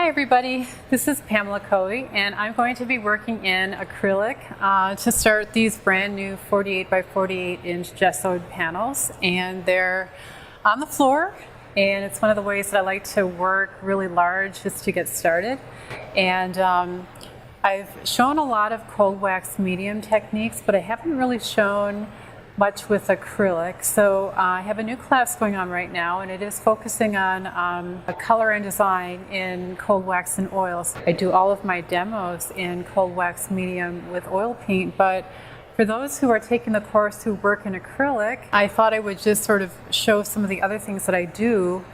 Hi everybody, this is Pamela Coey and I'm going to be working in acrylic to start these brand new 48 by 48 inch gessoed panels, and they're on the floor, and it's one of the ways that I like to work really large just to get started. And I've shown a lot of cold wax medium techniques, but I haven't really shown much with acrylic. So I have a new class going on right now, and it is focusing on color and design in cold wax and oils. I do all of my demos in cold wax medium with oil paint, but for those who are taking the course who work in acrylic, I thought I would just sort of show some of the other things that I do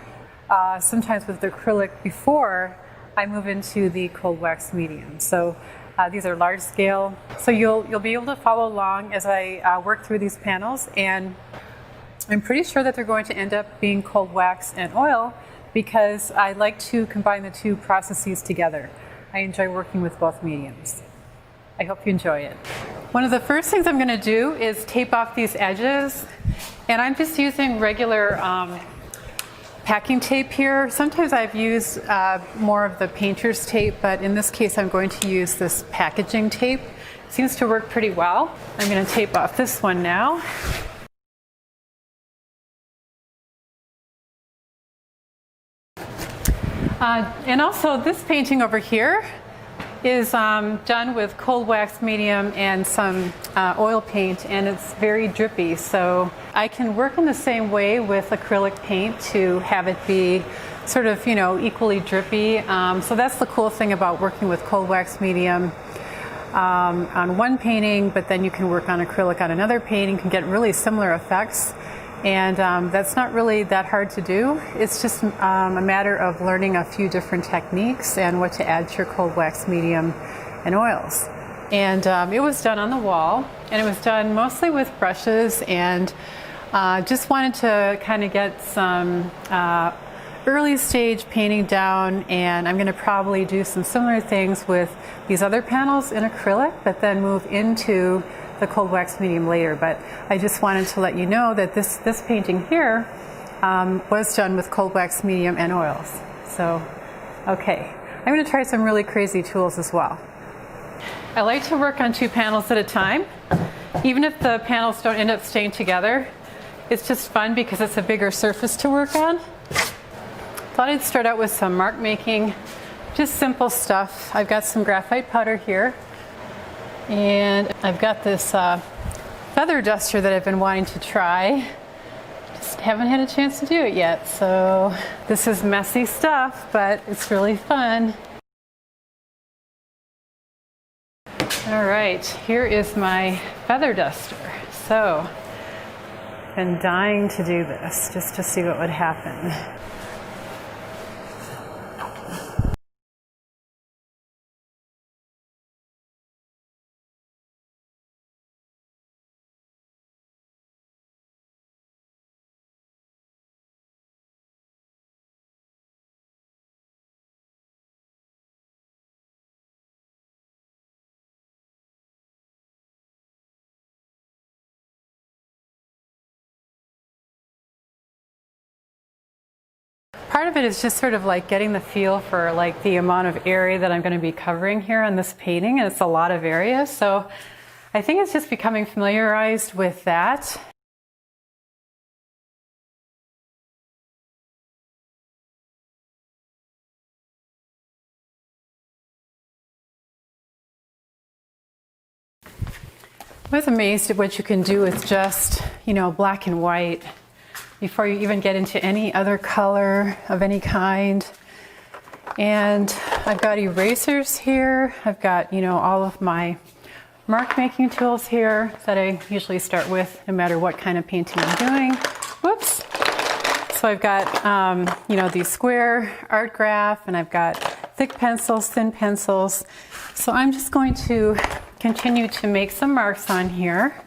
sometimes with the acrylic before I move into the cold wax medium. So these are large scale, so you'll be able to follow along as I work through these panels, and I'm pretty sure that they're going to end up being cold wax and oil because I like to combine the two processes together. I enjoy working with both mediums. I hope you enjoy it. One of the first things I'm going to do is tape off these edges, and I'm just using regular packing tape here. Sometimes I've used more of the painter's tape, but in this case I'm going to use this packaging tape. It seems to work pretty well. I'm going to tape off this one now. And also this painting over here is done with cold wax medium and some oil paint, and it's very drippy, so I can work in the same way with acrylic paint to have it be sort of, you know, equally drippy. So that's the cool thing about working with cold wax medium on one painting, but then you can work on acrylic on another painting, can get really similar effects. And that's not really that hard to do. It's just a matter of learning a few different techniques and what to add to your cold wax medium and oils. And it was done on the wall, and it was done mostly with brushes, and just wanted to kind of get some early stage painting down, and I'm going to probably do some similar things with these other panels in acrylic, but then move into the cold wax medium later. But I just wanted to let you know that this painting here was done with cold wax medium and oils. So, okay, I'm going to try some really crazy tools as well. I like to work on two panels at a time, even if the panels don't end up staying together. It's just fun because it's a bigger surface to work on. Thought I'd start out with some mark making, just simple stuff. I've got some graphite powder here, and I've got this feather duster that I've been wanting to try. Just haven't had a chance to do it yet. So this is messy stuff, but it's really fun. All right, here is my feather duster. So I've been dying to do this just to see what would happen. Part of it is just sort of like getting the feel for like the amount of area that I'm going to be covering here on this painting, and it's a lot of area, so I think it's just becoming familiarized with that. I was amazed at what you can do with just, you know, black and white before you even get into any other color of any kind. And I've got erasers here. I've got, you know, all of my mark making tools here that I usually start with no matter what kind of painting I'm doing. Whoops. So I've got, you know, these square art graph, and I've got thick pencils, thin pencils. So I'm just going to continue to make some marks on here.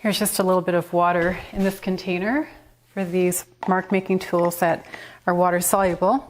Here's just a little bit of water in this container for these mark making tools that are water soluble.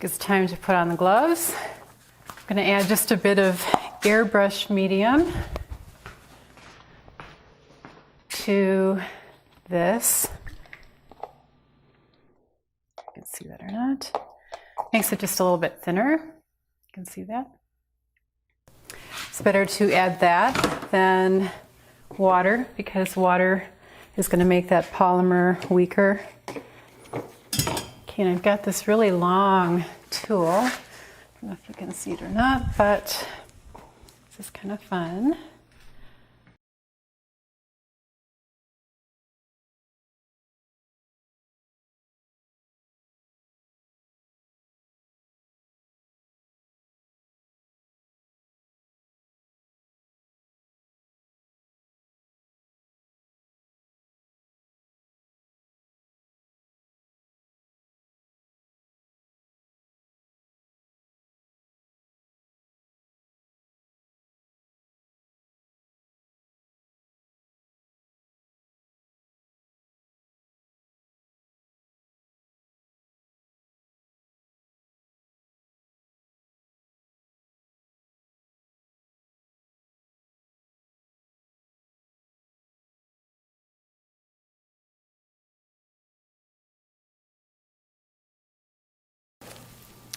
It's time to put on the gloves. I'm going to add just a bit of airbrush medium to this. You can see that or not. Makes it just a little bit thinner. You can see that. It's better to add that than water because water is going to make that polymer weaker. Okay, and I've got this really long tool. I don't know if you can see it or not, but this is kind of fun.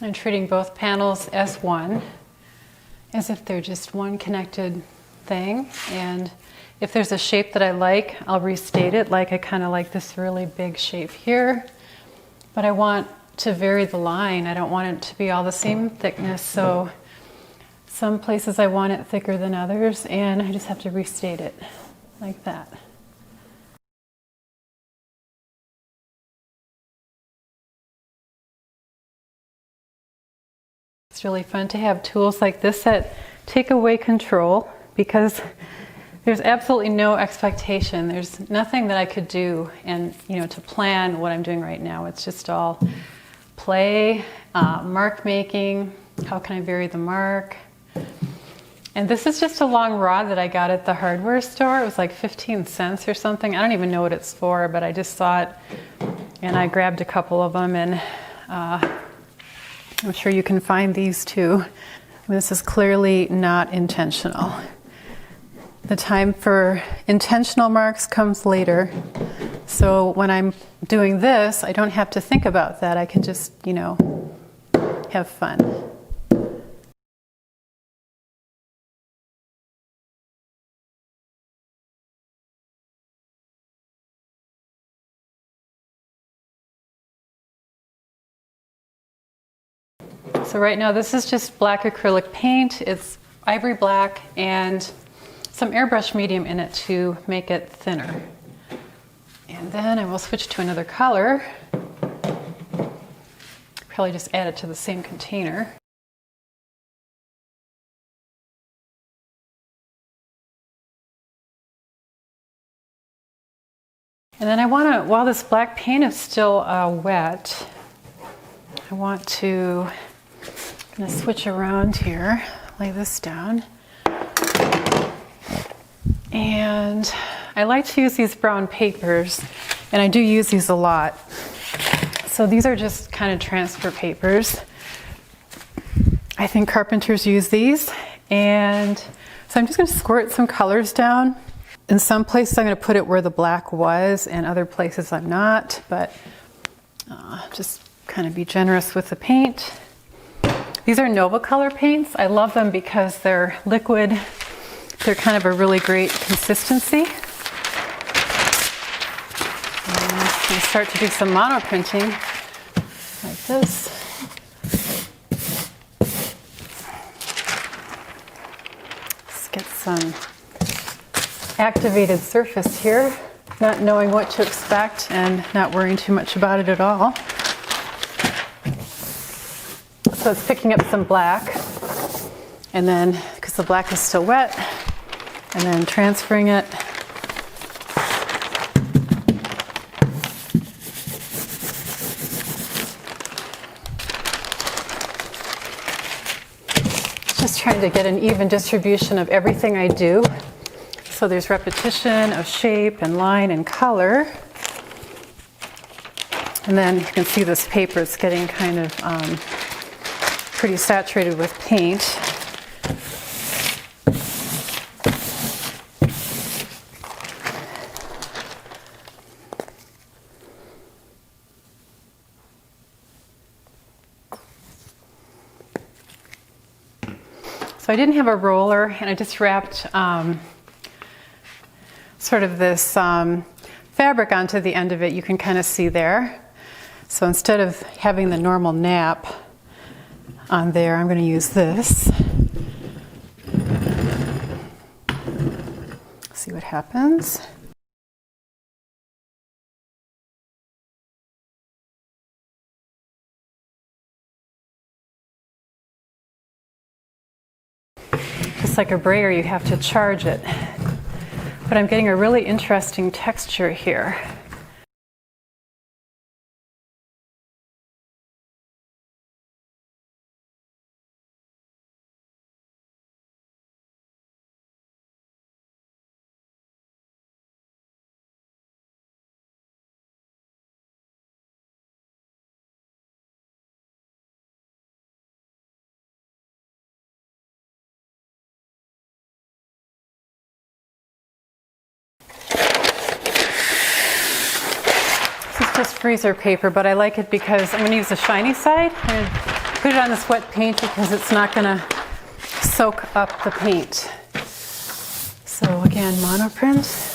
I'm treating both panels as one, as if they're just one connected thing. And if there's a shape that I like, I'll restate it. Like I kind of like this really big shape here, but I want to vary the line. I don't want it to be all the same thickness. So some places I want it thicker than others, and I just have to restate it like that. It's really fun to have tools like this that take away control because there's absolutely no expectation. There's nothing that I could do and to plan what I'm doing right now. It's just all play, mark making. How can I vary the mark? And this is just a long rod that I got at the hardware store. It was like 15 cents or something. I don't even know what it's for, but I just saw it and I grabbed a couple of them, and I'm sure you can find these too. This is clearly not intentional. The time for intentional marks comes later. So when I'm doing this, I don't have to think about that. I can just, have fun. So right now this is just black acrylic paint. It's ivory black and some airbrush medium in it to make it thinner. And then I will switch to another color. Probably just add it to the same container. And then I want to, while this black paint is still wet, I want to I'm going to switch around here, lay this down. And I like to use these brown papers, and I do use these a lot. So these are just kind of transfer papers. I think carpenters use these. And so I'm just going to squirt some colors down. In some places I'm going to put it where the black was, and other places I'm not, but just kind of be generous with the paint. These are Nova Color paints. I love them because they're liquid. They're kind of a really great consistency. And I'm going to start to do some mono printing like this. Let's get some activated surface here, not knowing what to expect and not worrying too much about it at all. So it's picking up some black, and then, because the black is still wet, and then transferring it. trying to get an even distribution of everything I do. So there's repetition of shape and line and color. And then you can see this paper is getting kind of pretty saturated with paint. So I didn't have a roller, and I just wrapped sort of this fabric onto the end of it. You can kind of see there. So instead of having the normal nap on there, I'm going to use this. See what happens. Just like a brayer, you have to charge it. But I'm getting a really interesting texture here. Just freezer paper, but I like it because I'm going to use the shiny side. I'm going to put it on this wet paint because it's not going to soak up the paint. So again, monoprint.